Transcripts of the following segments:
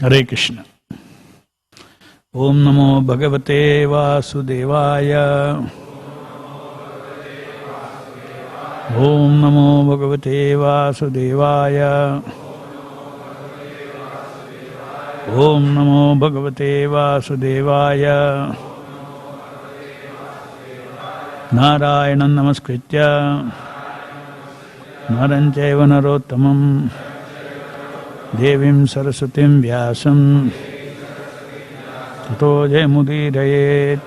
Hare Krishna. Om Namo Bhagavate Vasudevaya. Om Namo Bhagavate Vasudevaya. Om Namo Bhagavate Vasudevaya. Narayanam Namaskritya Naram Chaiva Narottamam Devim Saraswatim Vyasam Tato Jayamudidayet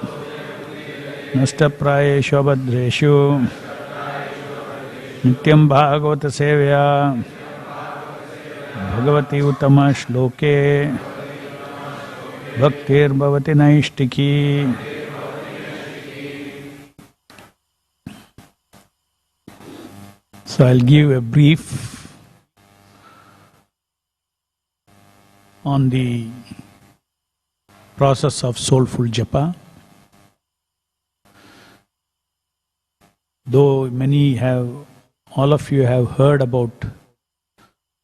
Nastaprayeshu Abhadreshu Nityam Bhagavata Sevya Bhagavati Uttama Shloke Bhaktir Bhavati Naishtiki. So I'll give a brief on the process of soulful japa. Though all of you have heard about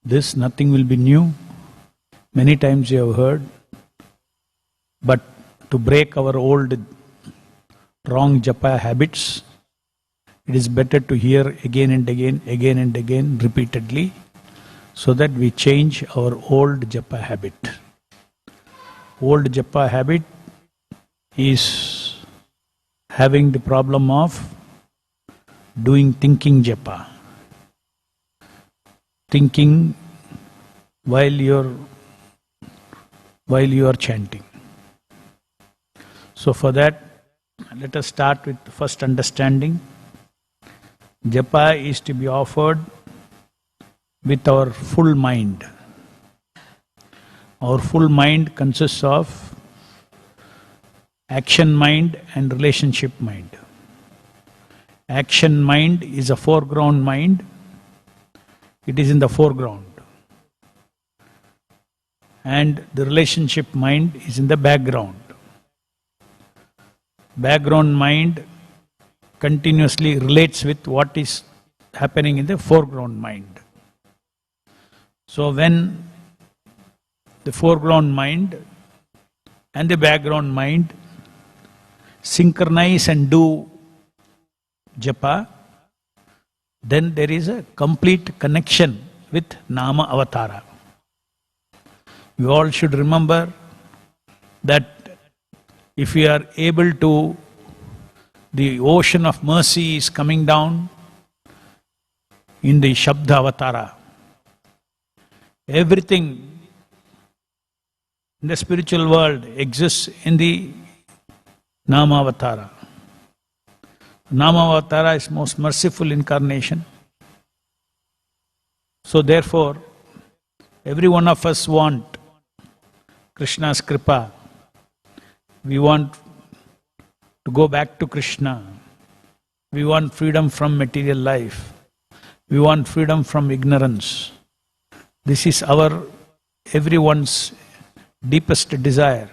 this, nothing will be new. Many times you have heard. But to break our old wrong japa habits, it is better to hear again and again, repeatedly, so that we change our old japa habit. Old japa habit is having the problem of doing thinking japa. Thinking while you are chanting. So for that, let us start with the first understanding. Japa is to be offered with our full mind. Our full mind consists of action mind and relationship mind. Action mind is a foreground mind. It is in the foreground. And the relationship mind is in the background. Background mind continuously relates with what is happening in the foreground mind. So when the foreground mind and the background mind synchronize and do japa, then there is a complete connection with Nama Avatara. You all should remember that if we are able to, the ocean of mercy is coming down in the Shabda Avatara. Everything in the spiritual world exists in the Nama Avatara. Nama Avatara is most merciful incarnation. So therefore, every one of us want Krishna's kripa. We want to go back to Krishna. We want freedom from material life. We want freedom from ignorance. This is everyone's deepest desire.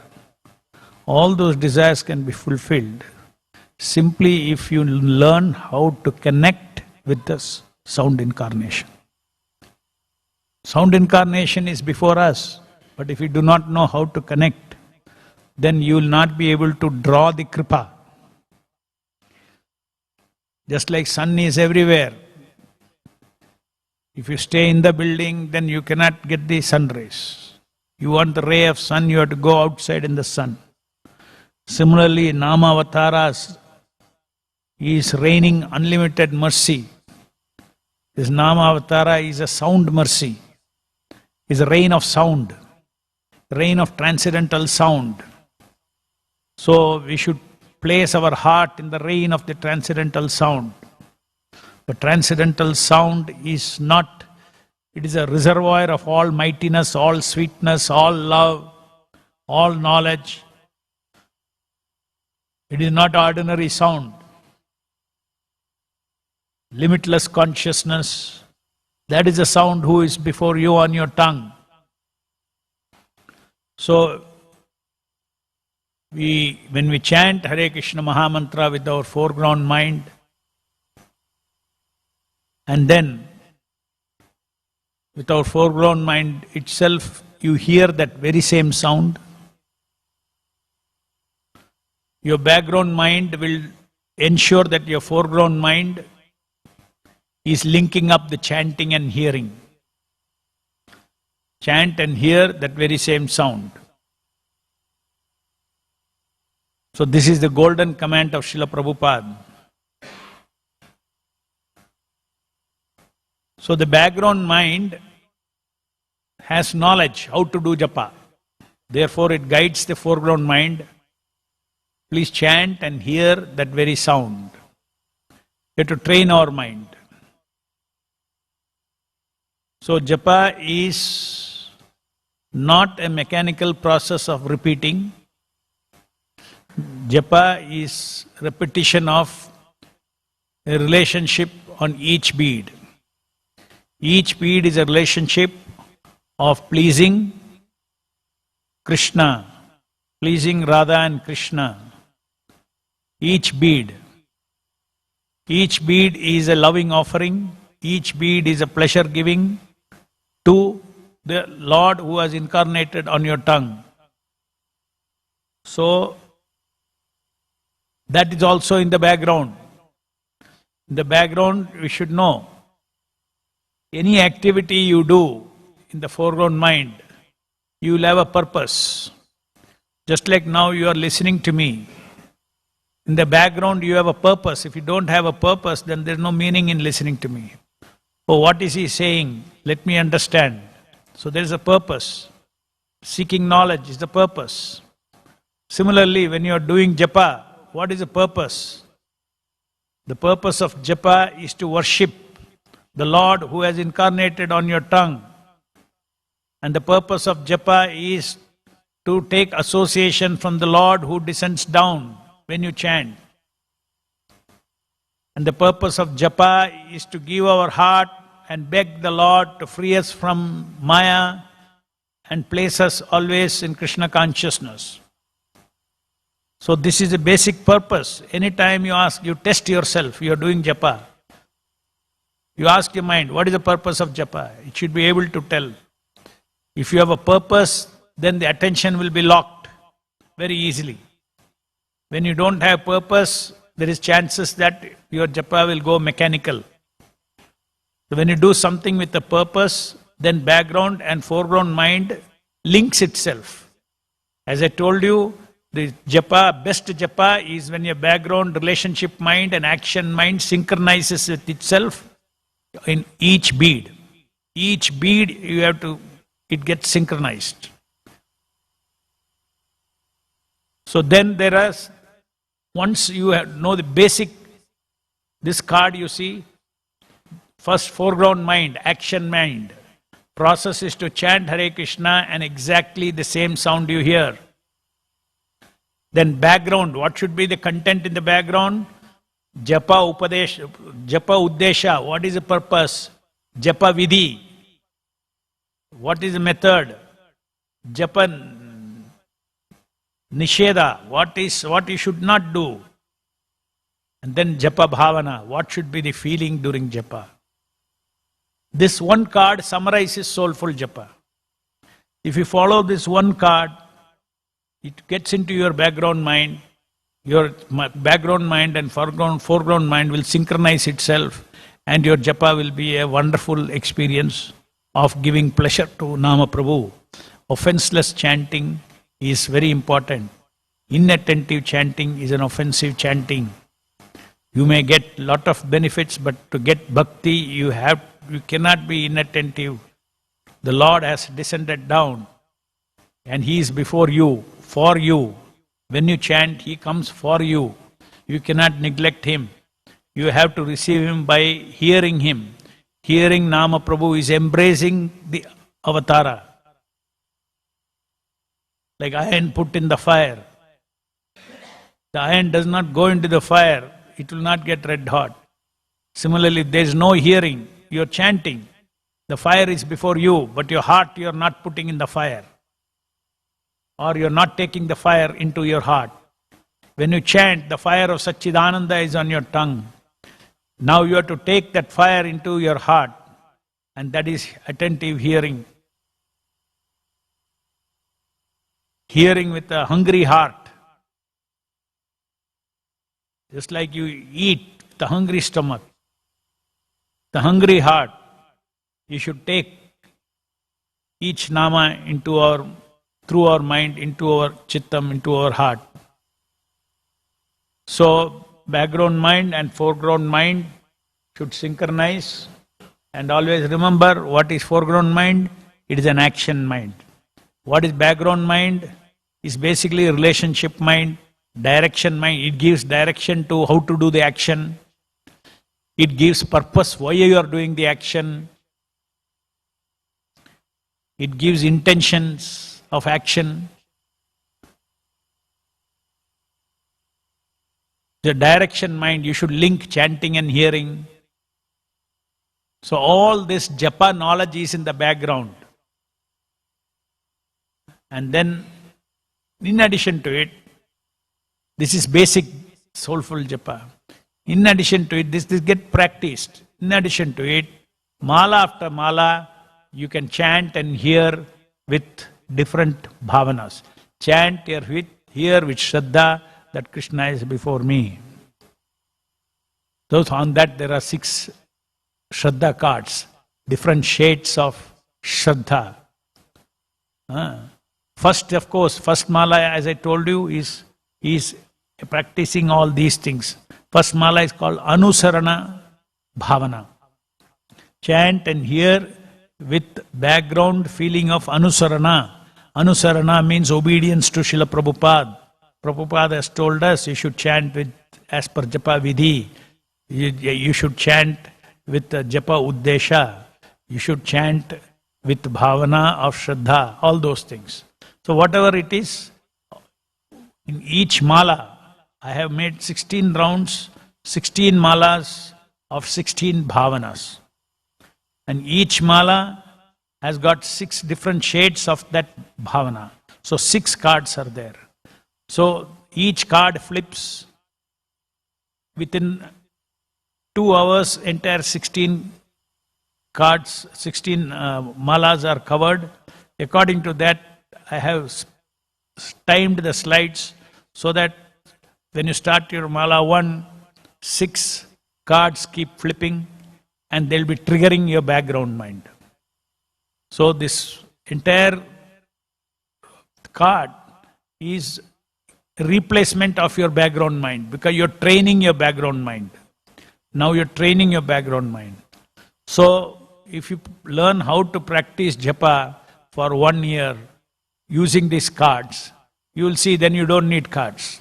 All those desires can be fulfilled simply if you learn how to connect with the sound incarnation. Sound incarnation is before us, but if you do not know how to connect, then you will not be able to draw the kripa. Just like sun is everywhere. If you stay in the building, then you cannot get the sun rays. You want the ray of sun, you have to go outside in the sun. Similarly, Nama Avataras is raining unlimited mercy. This Nama Avatara is a sound mercy, is a rain of sound, rain of transcendental sound. So we should place our heart in the rain of the transcendental sound. But transcendental sound is not, it is a reservoir of all mightiness, all sweetness, all love, all knowledge. It is not ordinary sound. Limitless consciousness, that is the sound who is before you on your tongue. So, when we chant Hare Krishna Mahamantra with our foreground mind, and then with our foreground mind itself you hear that very same sound. Your background mind will ensure that your foreground mind is linking up the chanting and hearing. Chant and hear that very same sound. So this is the golden command of Srila Prabhupada. So the background mind has knowledge how to do japa. Therefore it guides the foreground mind. Please chant and hear that very sound. We have to train our mind. So japa is not a mechanical process of repeating. Japa is repetition of a relationship on each bead. Each bead is a relationship of pleasing Krishna, pleasing Radha and Krishna. Each bead is a loving offering. Each bead is a pleasure giving to the Lord who has incarnated on your tongue. So, that is also in the background. In the background, we should know any activity you do in the foreground mind, you will have a purpose. Just like now you are listening to me. In the background you have a purpose. If you don't have a purpose, then there is no meaning in listening to me. Oh, what is he saying? Let me understand. So there is a purpose. Seeking knowledge is the purpose. Similarly, when you are doing japa, what is the purpose? The purpose of japa is to worship the Lord who has incarnated on your tongue. And the purpose of japa is to take association from the Lord who descends down when you chant. And the purpose of japa is to give our heart and beg the Lord to free us from Maya and place us always in Krishna consciousness. So this is a basic purpose. Anytime you test yourself, you are doing japa. You ask your mind, what is the purpose of japa? It should be able to tell. If you have a purpose, then the attention will be locked very easily. When you don't have purpose, there is chances that your japa will go mechanical. So when you do something with a purpose, then background and foreground mind links itself. As I told you, the japa, best japa is when your background relationship mind and action mind synchronizes with itself in each bead. Each bead it gets synchronized. So then once you know the basic, this card you see, first foreground mind, action mind. Process is to chant Hare Krishna and exactly the same sound you hear. Then background, what should be the content in the background? Japa Uddesha, what is the purpose? Japa Vidhi, what is the method? Japa Nisheda, what you should not do. And then Japa Bhavana, what should be the feeling during japa. This one card summarizes soulful japa. If you follow this one card, it gets into your background mind. Your background mind and foreground mind will synchronize itself, and your japa will be a wonderful experience of giving pleasure to Nama Prabhu. Offenseless chanting is very important. Inattentive chanting is an offensive chanting. You may get lot of benefits, but to get bhakti, you cannot be inattentive. The Lord has descended down, and He is before you, for you. When you chant, He comes for you. You cannot neglect Him. You have to receive Him by hearing Him. Hearing Nama Prabhu is embracing the Avatara. Like iron put in the fire. The iron does not go into the fire, it will not get red hot. Similarly, there is no hearing, you are chanting. The fire is before you, but your heart you are not putting in the fire. Or you are not taking the fire into your heart. When you chant, the fire of Satchidananda is on your tongue. Now you have to take that fire into your heart, and that is attentive hearing. hearing with a hungry heart. Just like you eat with a hungry stomach, the hungry heart, you should take each nama through our mind, into our chittam, into our heart. So, background mind and foreground mind should synchronize. And always remember, what is foreground mind? It is an action mind. What is background mind? Is basically relationship mind, direction mind. It gives direction to how to do the action. It gives purpose, why you are doing the action. It gives intentions of action. The direction mind, you should link chanting and hearing. So all this japa knowledge is in the background. And then, in addition to it, this is basic soulful japa. In addition to it, this get practiced. In addition to it, mala after mala, you can chant and hear with different bhavanas. Chant hear with Shraddha that Krishna is before me. So on that there are 6 Shraddha cards, different shades of Shraddha. First, of course, first mala, as I told you, is practicing all these things. First mala is called Anusarana Bhavana. Chant and hear with background feeling of Anusarana. Anusarana means obedience to Srila Prabhupada. Prabhupada has told us you should chant with as per Japa Vidhi. You should chant with Japa Uddesha. You should chant with Bhavana of Shraddha. All those things. So whatever it is, in each mala, I have made 16 rounds, 16 malas of 16 bhavanas. And each mala has got 6 different shades of that bhavana. So 6 cards are there. So each card flips within 2 hours, entire 16 cards, 16 malas are covered. According to that, I have timed the slides so that when you start your mala 1, 6 cards keep flipping and they'll be triggering your background mind. So this entire card is a replacement of your background mind because you're training your background mind. Now you're training your background mind. So if you learn how to practice japa for 1 year using these cards, you will see then you don't need cards.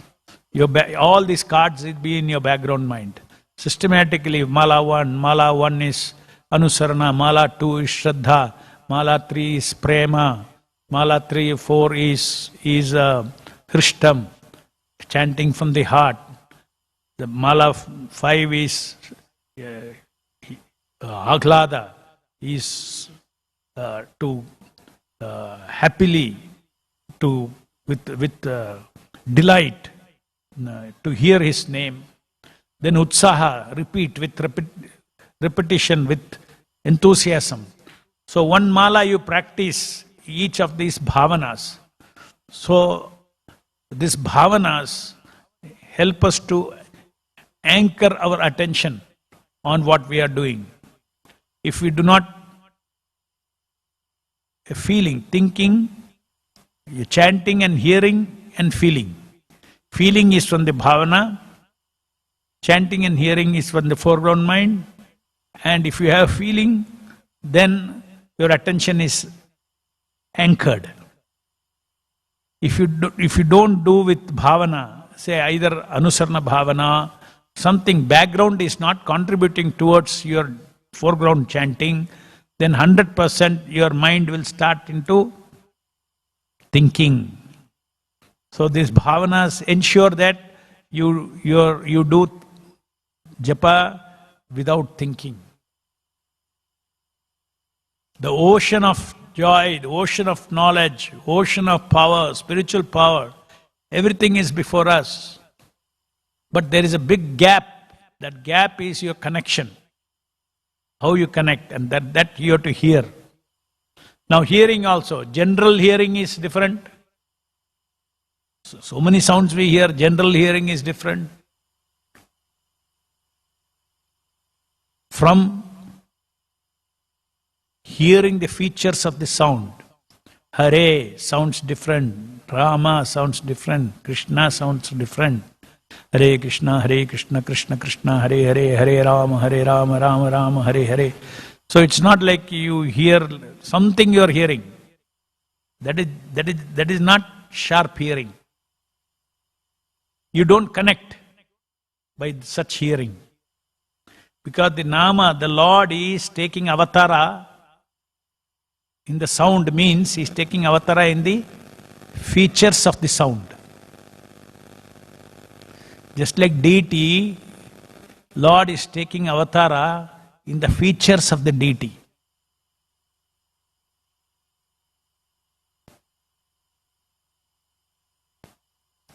All these cards will be in your background mind. Systematically, mala 1 is Anusarana, mala 2 is Shraddha, mala 3 is Prema, mala 4 is Krishtam, chanting from the heart. The mala 5 is Ahlada, is to happily, with delight, to hear his name. Then Utsaha, repeat with repetition, with enthusiasm. So 1 mala you practice each of these bhavanas. So these bhavanas help us to anchor our attention on what we are doing. If we do not feeling, thinking, chanting and hearing and feeling. Feeling is from the bhavana, chanting and hearing is from the foreground mind, and if you have feeling, then your attention is anchored. If you don't do with bhavana, say either anusarana bhavana, something background is not contributing towards your foreground chanting, then 100% your mind will start into thinking. So these bhavanas ensure that you do japa without thinking. The ocean of joy, the ocean of knowledge, ocean of power, spiritual power, everything is before us. But there is a big gap. That gap is your connection. How you connect, and that you have to hear. Now hearing also, general hearing is different. So many sounds we hear, general hearing is different. From hearing the features of the sound, Hare sounds different, Rama sounds different, Krishna sounds different. Hare Krishna, Krishna Krishna, Hare Hare, Hare Rama, Rama Rama, Hare Hare. So it's not like you hear something you are hearing. That is not sharp hearing. You don't connect by such hearing. Because the Nama, the Lord is taking Avatara in the sound means he is taking Avatara in the features of the sound. Just like deity, Lord is taking Avatara in the features of the deity.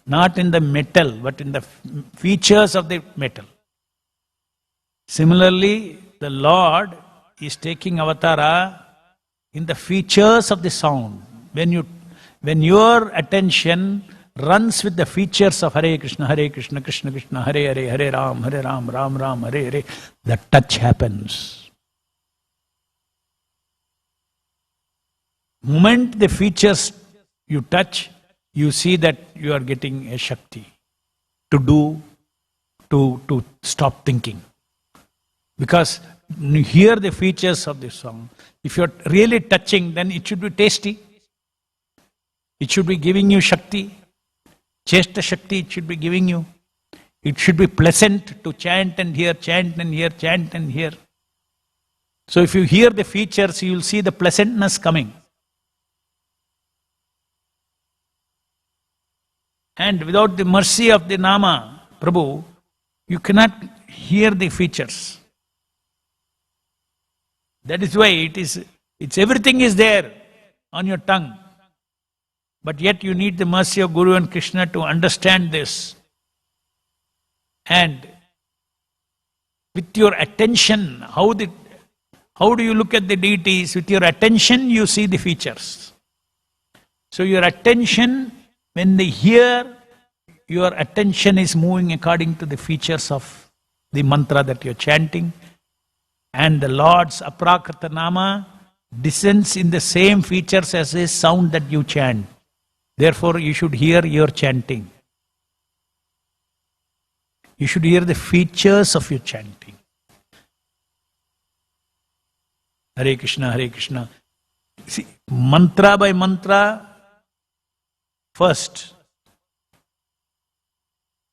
Not in the metal, but in the features of the metal. Similarly, the Lord is taking Avatara in the features of the sound. When your attention runs with the features of Hare Krishna, Krishna Krishna, Hare Hare, Hare Ram, Ram Ram, Hare Hare, the touch happens. Moment the features you touch, you see that you are getting a Shakti to stop thinking. Because you hear the features of the song. If you are really touching, then it should be tasty. It should be giving you Shakti. Chesta Shakti it should be giving you. It should be pleasant to chant and hear, chant and hear, chant and hear. So if you hear the features, you will see the pleasantness coming. And without the mercy of the Nama, Prabhu, you cannot hear the features. That is why it's everything is there on your tongue. But yet you need the mercy of Guru and Krishna to understand this. And with your attention, how do you look at the deities? With your attention you see the features. So your attention, when they hear, your attention is moving according to the features of the mantra that you are chanting. And the Lord's Aprakrita Nama descends in the same features as a sound that you chant. Therefore, you should hear your chanting. You should hear the features of your chanting. Hare Krishna, Hare Krishna. See, mantra by mantra, first.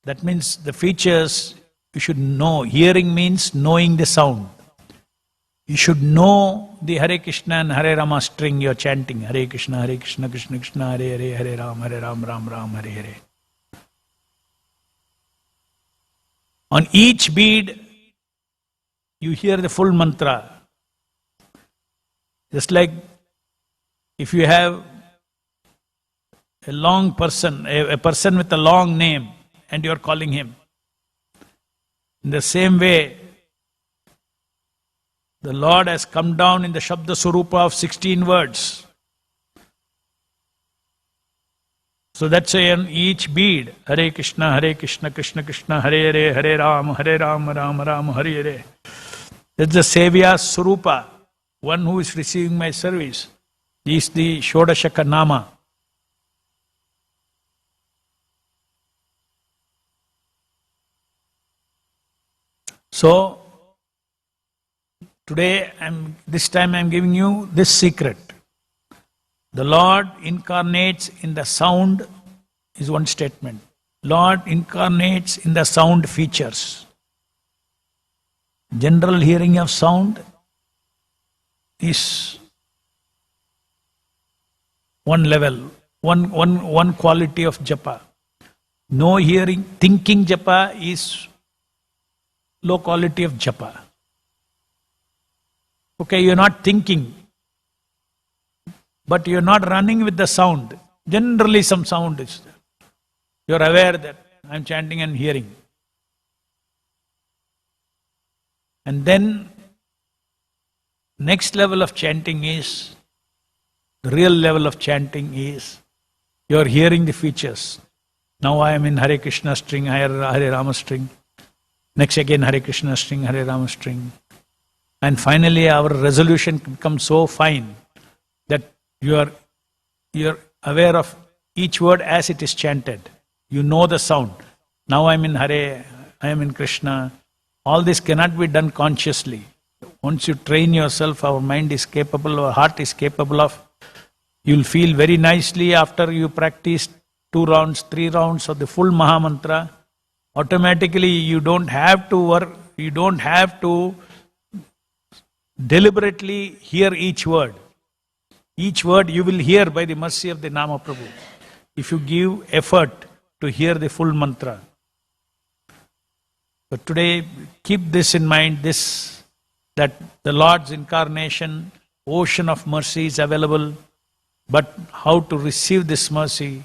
That means the features you should know. Hearing means knowing the sound. You should know the Hare Krishna and Hare Rama string you are chanting. Hare Krishna, Krishna Krishna, Hare Hare, Hare Ram, Ram Ram, Hare Hare. On each bead, you hear the full mantra. Just like if you have a long person, a person with a long name, and you are calling him. In the same way, the Lord has come down in the Shabda Surupa of 16 words. So that's why on each bead, Hare Krishna, Krishna Krishna, Hare Hare, Hare Ram, Ram Ram, Hare Hare. That's the Sevya Surupa, one who is receiving my service. This is the Shodashaka Nama. So, today, this time I am giving you this secret. The Lord incarnates in the sound is one statement. Lord incarnates in the sound features. General hearing of sound is one level, one quality of japa. No hearing, thinking japa is low quality of japa. Okay, you're not thinking, but you're not running with the sound. Generally some sound is there. You're aware that I'm chanting and hearing. And then, next level of chanting is, the real level of chanting is, you're hearing the features. Now I am in Hare Krishna string, Hare Rama string. Next again Hare Krishna string, Hare Rama string. And finally our resolution becomes so fine that you are aware of each word as it is chanted. You know the sound. Now I am in Hare, I am in Krishna. All this cannot be done consciously. Once you train yourself, our mind is capable, our heart is capable of. You'll feel very nicely after you practice 2 rounds, 3 rounds of the full Maha Mantra. Automatically you don't have to work, you don't have to deliberately hear each word. Each word you will hear by the mercy of the Nama Prabhu. If you give effort to hear the full mantra. But today, keep this in mind, that the Lord's incarnation, ocean of mercy is available, but how to receive this mercy,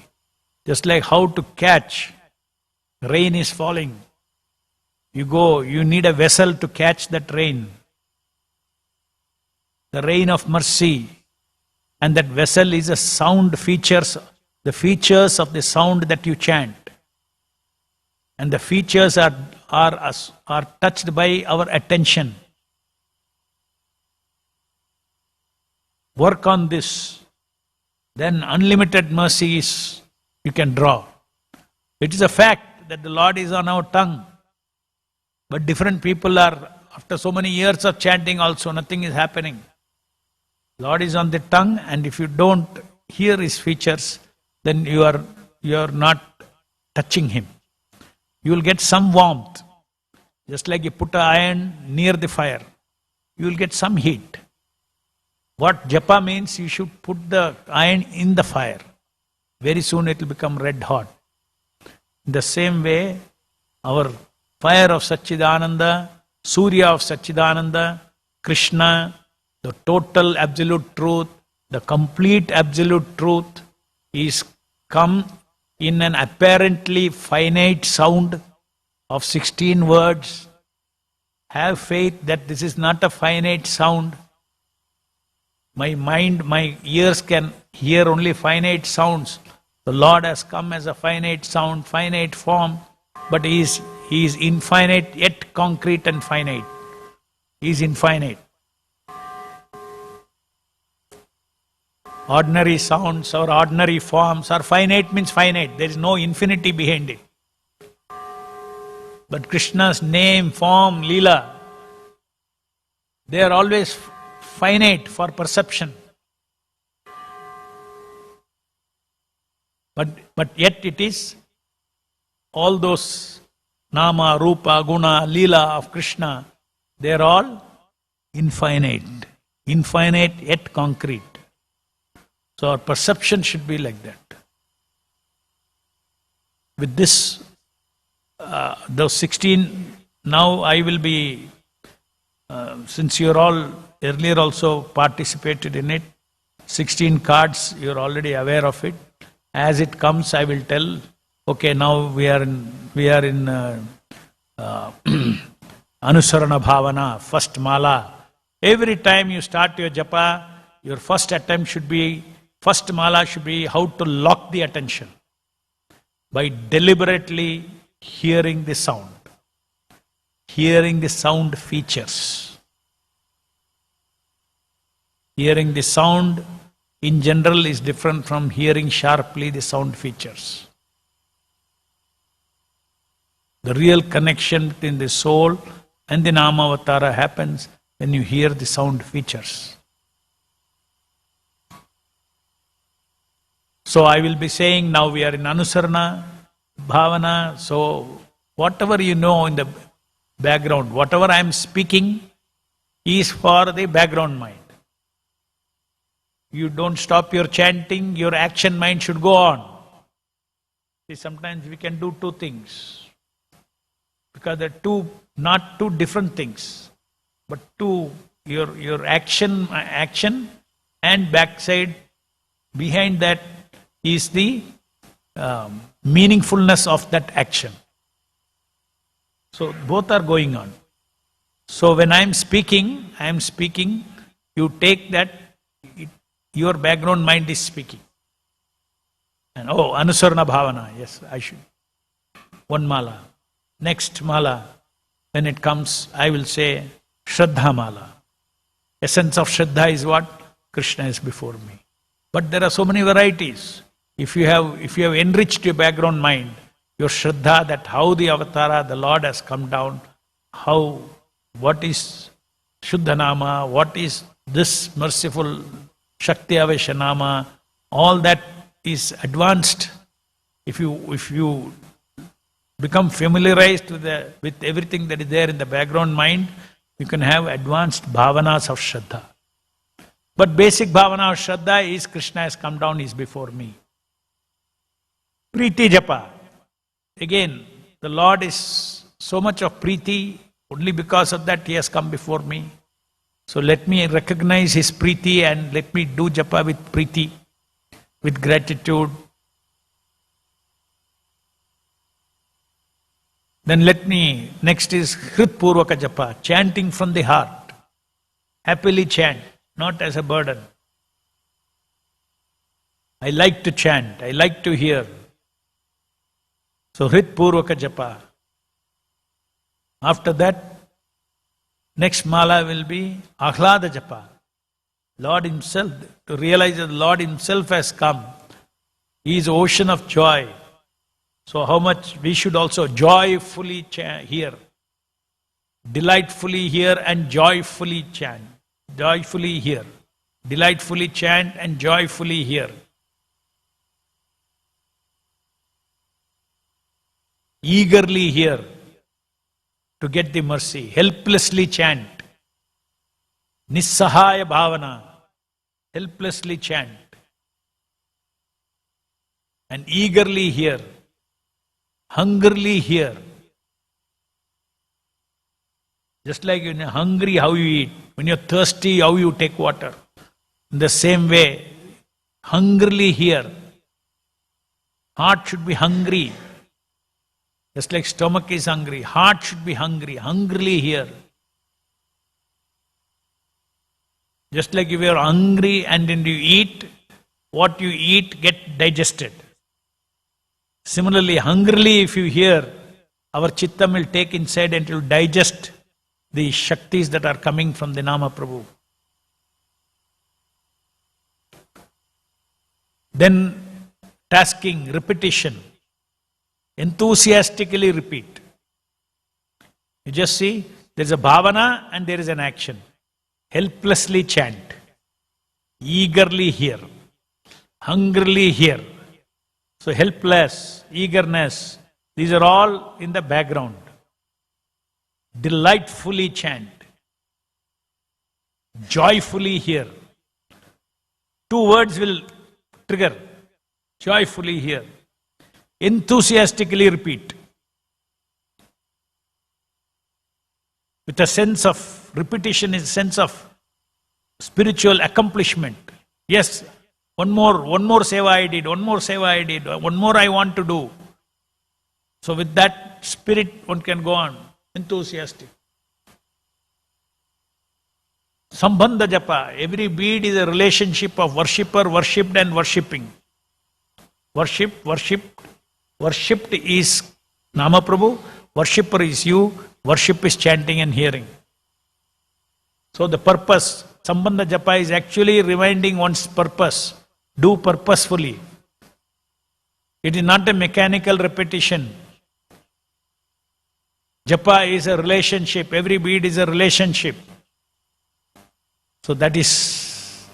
just like how to catch, rain is falling. You need a vessel to catch that rain. The rain of mercy. And that vessel is a sound features, the features of the sound that you chant. And the features are touched by our attention. Work on this. Then unlimited mercies you can draw. It is a fact that the Lord is on our tongue. But different people are, after so many years of chanting also, nothing is happening. Lord is on the tongue, and if you don't hear His features, then you are not touching Him. You will get some warmth. Just like you put an iron near the fire, you will get some heat. What japa means, you should put the iron in the fire. Very soon it will become red hot. In the same way, our fire of Satchidananda, Surya of Satchidananda, Krishna, the total absolute truth, the complete absolute truth is come in an apparently finite sound of 16 words. Have faith that this is not a finite sound. My mind, my ears can hear only finite sounds. The Lord has come as a finite sound, finite form, but He is infinite yet concrete and finite. He is infinite. Ordinary sounds or ordinary forms are finite means finite. There is no infinity behind it. But Krishna's name, form, Leela, they are always finite for perception. But yet it is all those Nama, Rupa, Guna, Leela of Krishna, they are all infinite. Infinite yet concrete. So our perception should be like that. With this, those 16, now I will be, since you are all earlier also participated in it, 16 cards, you are already aware of it. As it comes, I will tell, okay, now we are in Anusarana Bhavana, first mala. Every time you start your japa, your first attempt should be, first mala should be how to lock the attention by deliberately hearing the sound. Hearing the sound features. Hearing the sound in general is different from hearing sharply the sound features. The real connection between the soul and the Nama Avatara happens when you hear the sound features. So I will be saying, now we are in Anusarana, Bhavana, so whatever you know in the background, whatever I am speaking is for the background mind. You don't stop your chanting, your action mind should go on. See, sometimes we can do 2 things. Because they're not two different things, but your action and backside, behind that is the meaningfulness of that action. So both are going on. So when I am speaking, you take that, your background mind is speaking. And Anusarana Bhavana, yes, I should. One mala. Next mala, when it comes, I will say Shraddha mala. Essence of Shraddha is what? Krishna is before me. But there are so many varieties. If you have enriched your background mind, your Shraddha, that how the Avatara, the Lord has come down, what is Shuddhanama, what is this merciful Shakti Aveshanama, all that is advanced. If you become familiarized with everything that is there in the background mind, you can have advanced bhavanas of Shraddha. But basic bhavana of Shraddha is Krishna has come down, he is before me. Priti Japa. Again, the Lord is so much of Priti, only because of that he has come before me. So let me recognize his Priti and let me do Japa with Priti, with gratitude. Then next is Hrit Purvaka Japa, chanting from the heart. Happily chant, not as a burden. I like to chant, I like to hear. So Hrit Purvaka Japa. After that, next mala will be Ahlada Japa. Lord himself, to realize that the Lord himself has come. He is ocean of joy. So how much we should also joyfully hear. Delightfully hear and joyfully chant. Joyfully hear. Delightfully chant and joyfully hear. Eagerly hear to get the mercy. Helplessly chant. Nissahaya Bhavana. Helplessly chant. And eagerly hear. Hungrily hear. Just like when you're hungry, how you eat. When you're thirsty, how you take water. In the same way, hungrily hear. Heart should be hungry. Just like stomach is hungry, heart should be hungry. Hungrily hear. Just like if you are hungry and then you eat, what you eat get digested. Similarly, hungrily if you hear, our chittam will take inside and it will digest the shaktis that are coming from the Nama Prabhu. Then tasking, repetition. Enthusiastically repeat. You just see, there is a bhavana and there is an action. Helplessly chant. Eagerly hear. Hungrily hear. So helpless, eagerness, these are all in the background. Delightfully chant. Joyfully hear. Two words will trigger. Joyfully hear. Enthusiastically repeat. With a sense of repetition is a sense of spiritual accomplishment. Yes, one more seva I did, one more seva I did, one more I want to do. So with that spirit one can go on, enthusiastic. Sambandha japa, every bead is a relationship of worshipper, worshipped and worshipping. Worshipped is Nama Prabhu, worshipper is you, worship is chanting and hearing. So the purpose, Sambandha Japa is actually reminding one's purpose. Do purposefully. It is not a mechanical repetition. Japa is a relationship, every bead is a relationship. So that is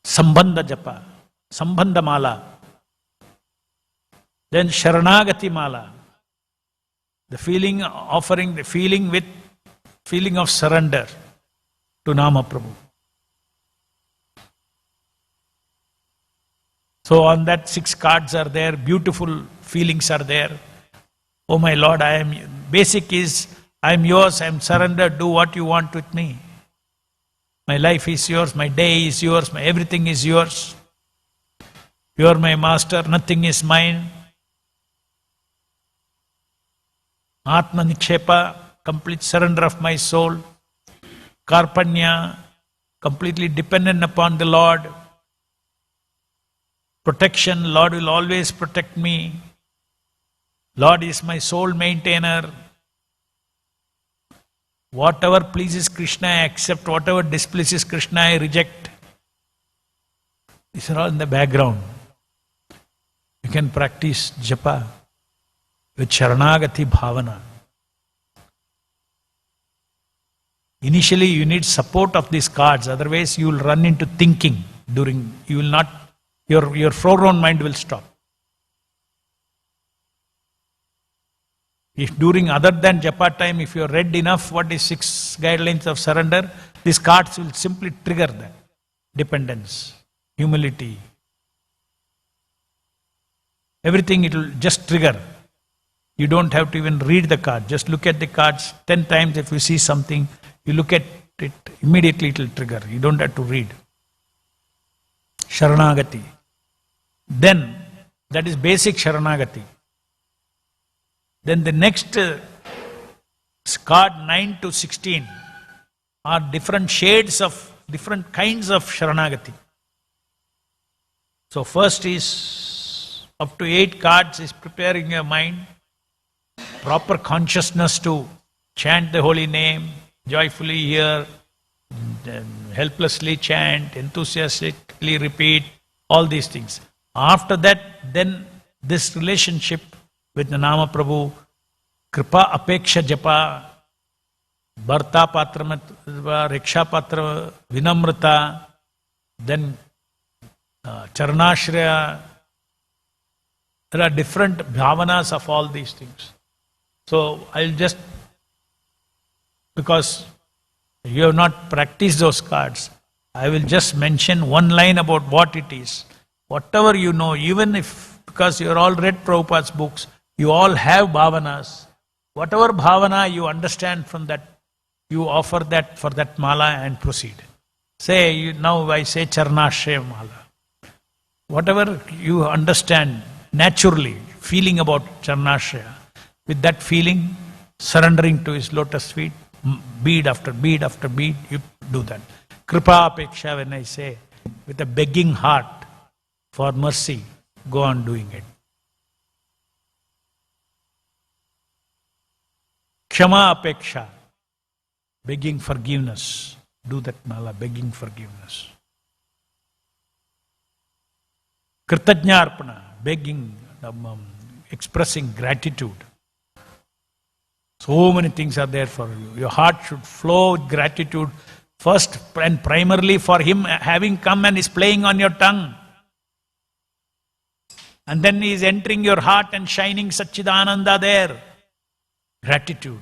Sambandha Japa, Sambandha Mala. Then Sharanagati Mala. The feeling, offering the feeling with feeling of surrender to Nama Prabhu. So on that 6 cards are there, beautiful feelings are there. Oh my Lord, basic is, I am yours, I am surrendered, do what you want with me. My life is yours, my day is yours, my everything is yours. You are my master, nothing is mine. Atma Nikshepa, complete surrender of my soul. Karpanya, completely dependent upon the Lord. protection. Lord will always protect me. Lord is my soul maintainer. Whatever pleases Krishna, I accept. Whatever displeases Krishna, I reject. These are all in the background. You can practice japa with Sharanagati Bhavana. Initially, you need support of these cards, otherwise you will run into thinking your foreground mind will stop. If during other than japa time, if you have read enough what is 6 guidelines of surrender, these cards will simply trigger that. Dependence, humility, everything it will just trigger. You don't have to even read the card. Just look at the cards 10 times. If you see something, you look at it, immediately it will trigger. You don't have to read. Sharanagati. Then, that is basic Sharanagati. Then the next card 9 to 16 are different shades of different kinds of Sharanagati. So first is up to 8 cards is preparing your mind, proper consciousness to chant the holy name, joyfully hear, helplessly chant, enthusiastically repeat, all these things. After that, then this relationship with the Nama Prabhu, Kripa Apeksha Japa, Bharta Patra, Riksha Patra, Vinamrita, then Charanashraya. There are different bhavanas of all these things. So I'll just, because you have not practiced those cards, I will just mention one line about what it is. Whatever you know, even if, because you are all read Prabhupada's books, you all have bhavanas. Whatever bhavana you understand from that, you offer that for that mala and proceed. Say, now I say Charanashraya mala. Whatever you understand naturally, feeling about Charanashraya, with that feeling, surrendering to his lotus feet, bead after bead after bead, you do that. Kripa Apeksha, when I say, with a begging heart for mercy, go on doing it. Kshama Apeksha, begging forgiveness. Do that mala, begging forgiveness. Kritajnarpana, begging, expressing gratitude. So many things are there for you. Your heart should flow with gratitude first and primarily for him having come and is playing on your tongue. And then he is entering your heart and shining Satchidananda there. Gratitude.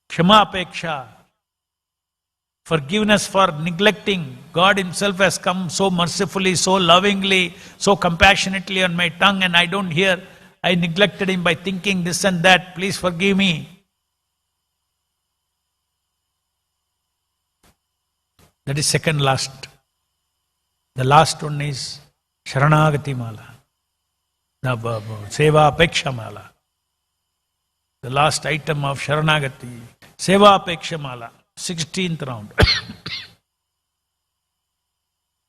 Kshama Apeksha, forgiveness for neglecting. God himself has come so mercifully, so lovingly, so compassionately on my tongue and I don't hear. I neglected him by thinking this and that. Please forgive me. That is second last. The last one is Sharanagati Mala. The Seva Apeksha Mala. The last item of Sharanagati. Seva Apeksha Mala. 16th round.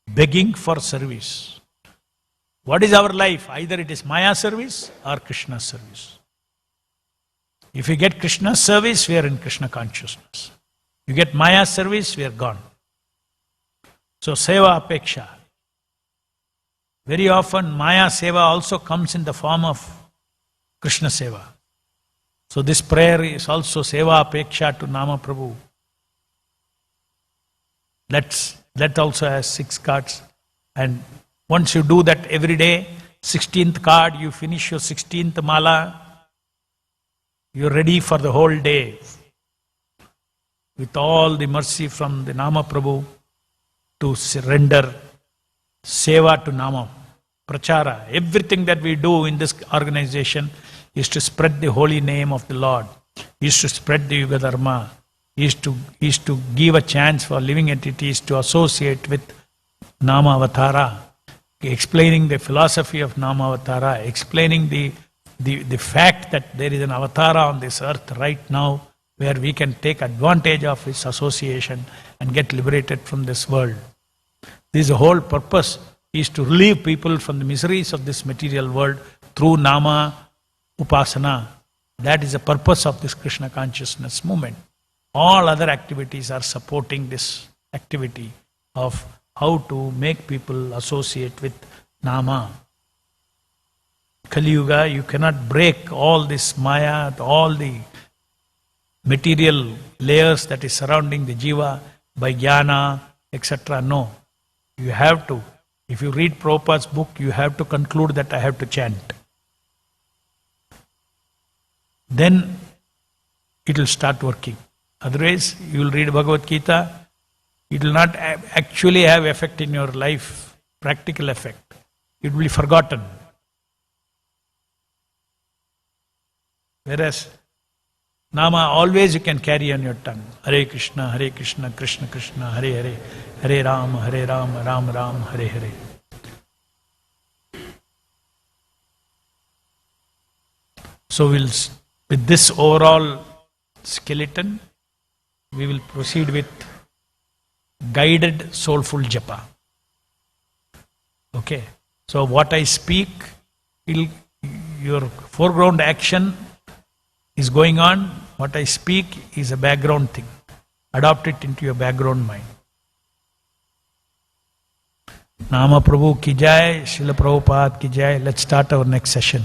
Begging for service. What is our life? Either it is Maya service or Krishna service. If you get Krishna service, we are in Krishna consciousness. You get Maya service, we are gone. So Seva Apeksha. Very often Maya Seva also comes in the form of Krishna Seva. So this prayer is also Seva Apeksha to Nama Prabhu. That also has 6 cards. And once you do that every day, 16th card, you finish your 16th mala, you're ready for the whole day. With all the mercy from the Nama Prabhu to surrender seva to Nama, prachara. Everything that we do in this organization is to spread the holy name of the Lord, is to spread the Yuga Dharma, is to give a chance for living entities to associate with Nama Avatara, explaining the philosophy of Nama Avatara, explaining the fact that there is an Avatara on this earth right now where we can take advantage of its association and get liberated from this world. This is the whole purpose is to relieve people from the miseries of this material world through Nama Upasana. That is the purpose of this Krishna consciousness movement. All other activities are supporting this activity of how to make people associate with Nama. Kali Yuga, you cannot break all this Maya, all the material layers that is surrounding the Jiva by Jnana, etc. No. You have to. If you read Prabhupada's book, you have to conclude that I have to chant. Then it will start working. Otherwise, you will read Bhagavad Gita, it will not actually have effect in your life, practical effect. It will be forgotten. Whereas, Nama always you can carry on your tongue. Hare Krishna, Krishna Krishna, Hare Hare, Hare Rama, Ram Ram, Hare Hare. So with this overall skeleton, we will proceed with guided soulful japa. Okay. So what I speak, your foreground action is going on. What I speak is a background thing. Adopt it into your background mind. Nama Prabhu ki jai, Srila Prabhupada ki jai. Let's start our next session.